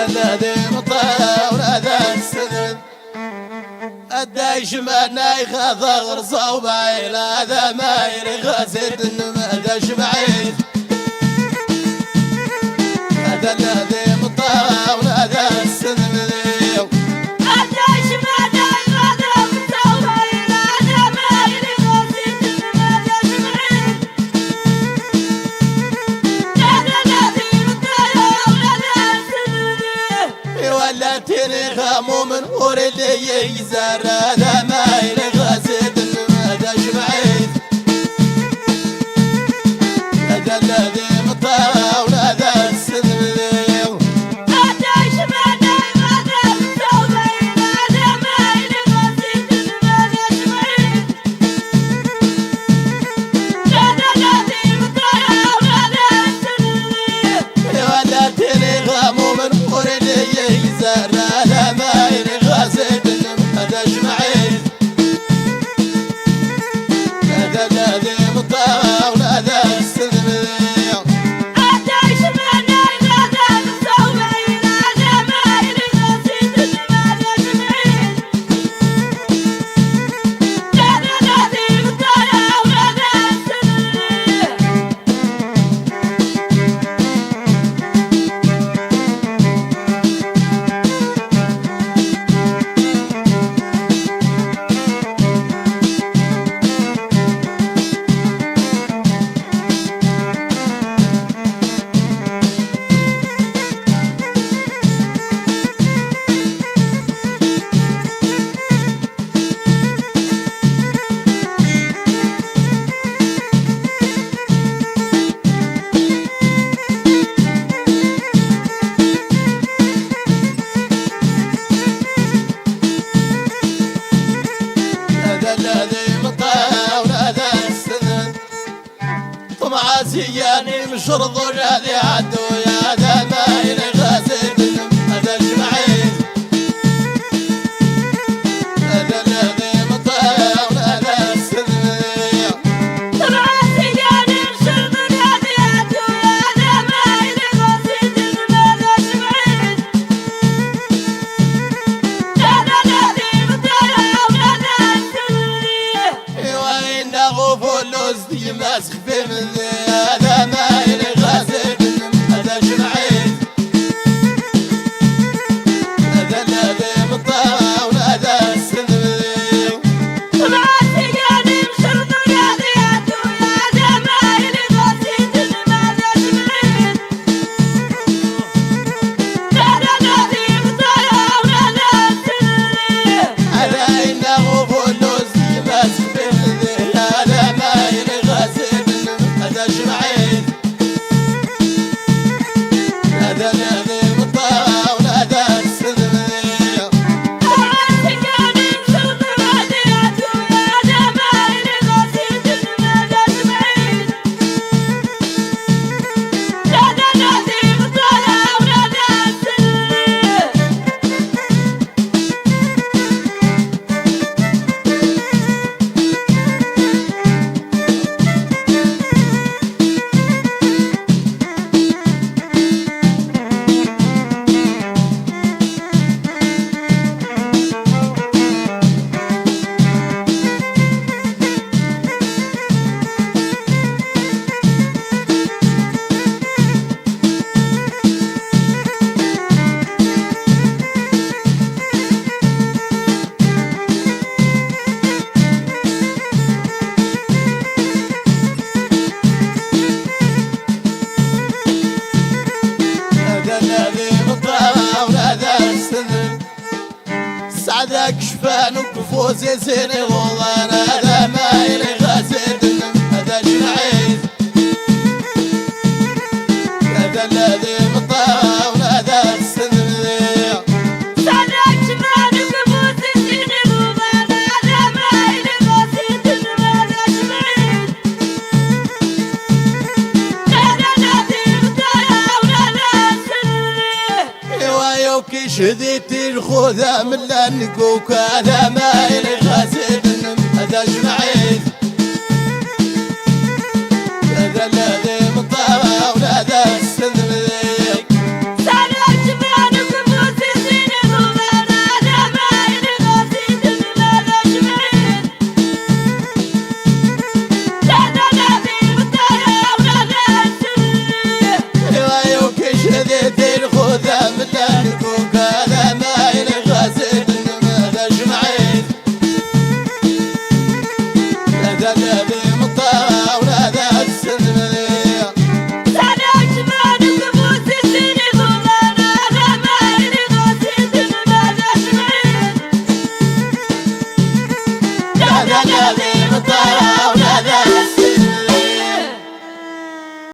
الذي مطاول هذا السند الدايش مانا يخاضر صوبايل هذا ما يرغسد المهدش بعيد هذا الذي مطاول هذا السند خامو من ور اللي يزار هذا ما يغسد المهدش بعيد هذا الذي مطاول هذا السند عاسياني مشرض هذه عدو يا ذا ما يغسد هذا الجمعين هذا الذي مطاول هذا السنين عاسياني مشرض هذه عدو يا ذا ما يغسد هذا الجمعين هذا الذي مطاول هذا السنين وإن غفل وزدي مسخ في مني هذا ما يغسد هذا الجمعين فان وكفوزي سيني والله هذا ما إلي غاسد هذا جنعيد هذا الذي مطاع وهذا السنذيع صدق شمال وكفوز السنين والله هذا ما إلي غاسد هذا جنعيد هذا الذي مطاع وهذا السنذيع يوكي شديتي الخوذة من لنقوك هذا ما إلي غاسد هذا جنعيد هذا الذي مطاع وهذا